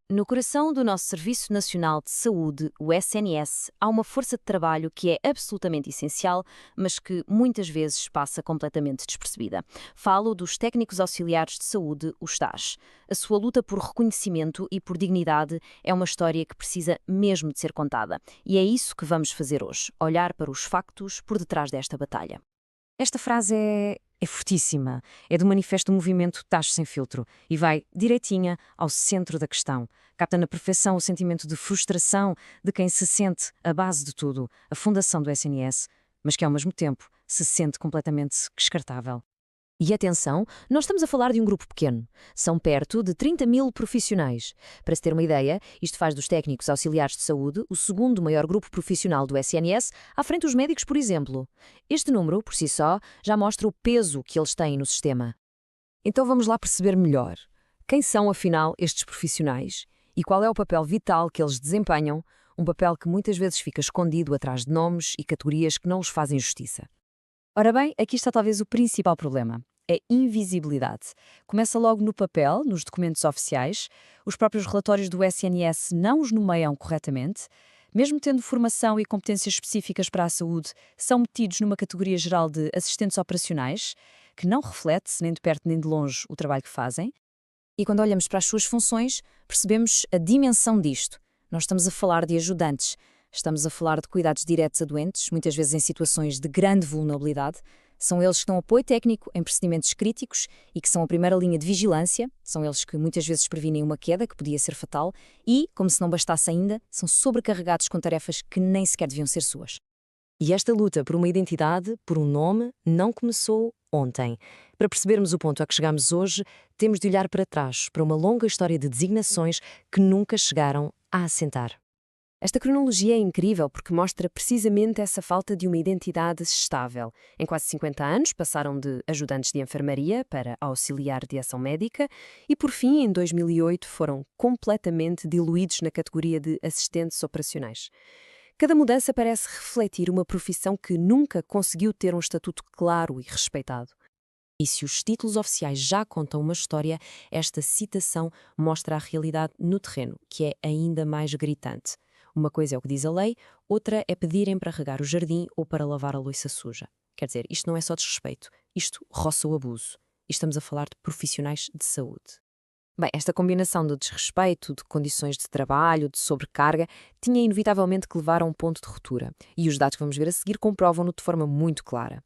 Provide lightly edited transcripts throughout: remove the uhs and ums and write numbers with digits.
No coração do nosso Serviço Nacional de Saúde, o SNS, há uma força de trabalho que é absolutamente essencial, mas que muitas vezes passa completamente despercebida. Falo dos técnicos auxiliares de saúde, os TAs. A sua luta por reconhecimento e por dignidade é uma história que precisa mesmo de ser contada. E é isso que vamos fazer hoje, olhar para os factos por detrás desta batalha. Esta frase é fortíssima. É do manifesto do movimento Tacho Sem Filtro e vai direitinha ao centro da questão. Capta na perfeição o sentimento de frustração de quem se sente a base de tudo, a fundação do SNS, mas que ao mesmo tempo se sente completamente descartável. E atenção, nós estamos a falar de um grupo pequeno. São perto de 30.000 profissionais. Para se ter uma ideia, isto faz dos técnicos auxiliares de saúde o segundo maior grupo profissional do SNS, à frente dos médicos, por exemplo. Este número, por si só, já mostra o peso que eles têm no sistema. Então vamos lá perceber melhor. Quem são, afinal, estes profissionais? E qual é o papel vital que eles desempenham? Um papel que muitas vezes fica escondido atrás de nomes e categorias que não lhes fazem justiça. Ora bem, aqui está talvez o principal problema. É invisibilidade. Começa logo no papel, nos documentos oficiais. Os próprios relatórios do SNS não os nomeiam corretamente. Mesmo tendo formação e competências específicas para a saúde, são metidos numa categoria geral de assistentes operacionais, que não reflete, nem de perto nem de longe, o trabalho que fazem. E quando olhamos para as suas funções, percebemos a dimensão disto. Nós estamos a falar de ajudantes. Estamos a falar de cuidados diretos a doentes, muitas vezes em situações de grande vulnerabilidade. São eles que dão apoio técnico em procedimentos críticos e que são a primeira linha de vigilância. São eles que muitas vezes previnem uma queda que podia ser fatal e, como se não bastasse ainda, são sobrecarregados com tarefas que nem sequer deviam ser suas. E esta luta por uma identidade, por um nome, não começou ontem. Para percebermos o ponto a que chegamos hoje, temos de olhar para trás, para uma longa história de designações que nunca chegaram a assentar. Esta cronologia é incrível porque mostra precisamente essa falta de uma identidade estável. Em quase 50 anos passaram de ajudantes de enfermaria para auxiliar de ação médica e, por fim, em 2008, foram completamente diluídos na categoria de assistentes operacionais. Cada mudança parece refletir uma profissão que nunca conseguiu ter um estatuto claro e respeitado. E se os títulos oficiais já contam uma história, esta citação mostra a realidade no terreno, que é ainda mais gritante. Uma coisa é o que diz a lei, outra é pedirem para regar o jardim ou para lavar a louça suja. Quer dizer, isto não é só desrespeito, isto roça o abuso. E estamos a falar de profissionais de saúde. Bem, esta combinação de desrespeito, de condições de trabalho, de sobrecarga, tinha inevitavelmente que levar a um ponto de ruptura. E os dados que vamos ver a seguir comprovam-no de forma muito clara.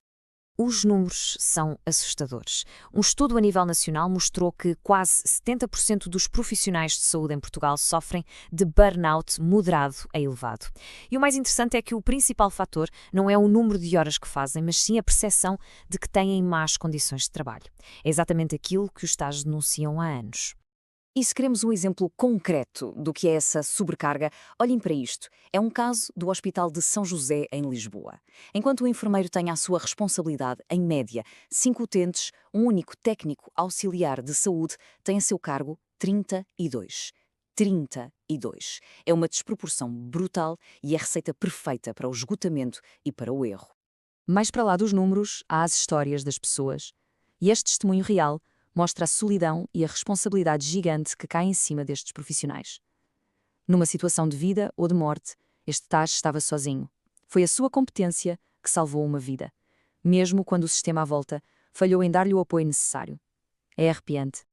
Os números são assustadores. Um estudo a nível nacional mostrou que quase 70% dos profissionais de saúde em Portugal sofrem de burnout moderado a elevado. E o mais interessante é que o principal fator não é o número de horas que fazem, mas sim a percepção de que têm más condições de trabalho. É exatamente aquilo que os TAs denunciam há anos. E se queremos um exemplo concreto do que é essa sobrecarga, olhem para isto. É um caso do Hospital de São José, em Lisboa. Enquanto o enfermeiro tem à sua responsabilidade, em média, 5 utentes, um único técnico auxiliar de saúde tem a seu cargo 32. 32. É uma desproporção brutal e é a receita perfeita para o esgotamento e para o erro. Mais para lá dos números, há as histórias das pessoas. E este testemunho real mostra a solidão e a responsabilidade gigante que cai em cima destes profissionais. Numa situação de vida ou de morte, este TAS estava sozinho. Foi a sua competência que salvou uma vida, mesmo quando o sistema à volta falhou em dar-lhe o apoio necessário. É arrepiante.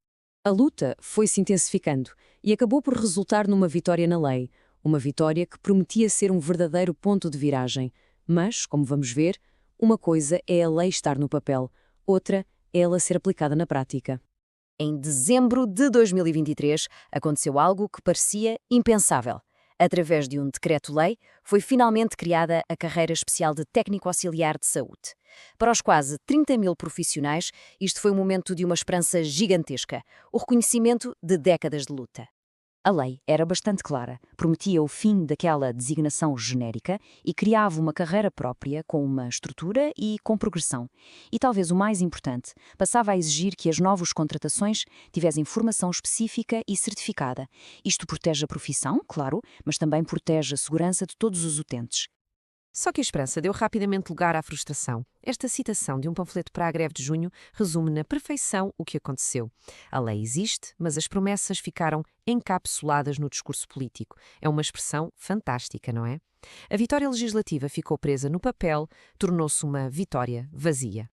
A luta foi-se intensificando e acabou por resultar numa vitória na lei, uma vitória que prometia ser um verdadeiro ponto de viragem. Mas, como vamos ver, uma coisa é a lei estar no papel, outra ela ser aplicada na prática. Em dezembro de 2023, aconteceu algo que parecia impensável. Através de um decreto-lei, foi finalmente criada a carreira especial de técnico auxiliar de saúde. Para os quase 30.000 profissionais, isto foi um momento de uma esperança gigantesca, o reconhecimento de décadas de luta. A lei era bastante clara, prometia o fim daquela designação genérica e criava uma carreira própria com uma estrutura e com progressão. E talvez o mais importante, passava a exigir que as novas contratações tivessem formação específica e certificada. Isto protege a profissão, claro, mas também protege a segurança de todos os utentes. Só que a esperança deu rapidamente lugar à frustração. Esta citação de um panfleto para a greve de junho resume na perfeição o que aconteceu. A lei existe, mas as promessas ficaram encapsuladas no discurso político. É uma expressão fantástica, não é? A vitória legislativa ficou presa no papel, tornou-se uma vitória vazia.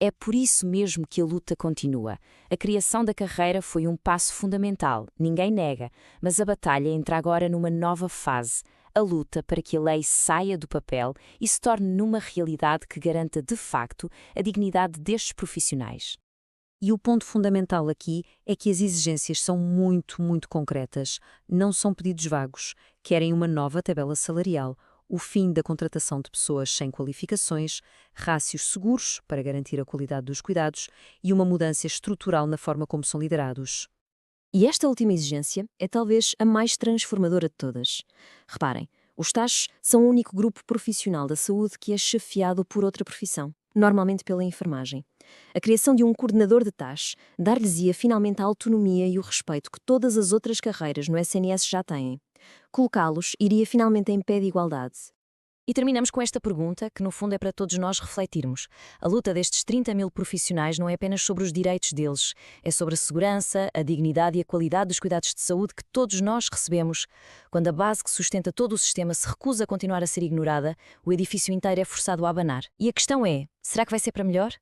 É por isso mesmo que a luta continua. A criação da carreira foi um passo fundamental, ninguém nega, mas a batalha entra agora numa nova fase. A luta para que a lei saia do papel e se torne numa realidade que garanta de facto a dignidade destes profissionais. E o ponto fundamental aqui é que as exigências são muito concretas. Não são pedidos vagos. Querem uma nova tabela salarial, o fim da contratação de pessoas sem qualificações, rácios seguros para garantir a qualidade dos cuidados e uma mudança estrutural na forma como são liderados. E esta última exigência é talvez a mais transformadora de todas. Reparem, os TASs são o único grupo profissional da saúde que é chefiado por outra profissão, normalmente pela enfermagem. A criação de um coordenador de TAS dar-lhes-ia finalmente a autonomia e o respeito que todas as outras carreiras no SNS já têm. Colocá-los iria finalmente em pé de igualdade. E terminamos com esta pergunta, que no fundo é para todos nós refletirmos. A luta destes 30.000 profissionais não é apenas sobre os direitos deles, é sobre a segurança, a dignidade e a qualidade dos cuidados de saúde que todos nós recebemos. Quando a base que sustenta todo o sistema se recusa a continuar a ser ignorada, o edifício inteiro é forçado a abanar. E a questão é, será que vai ser para melhor?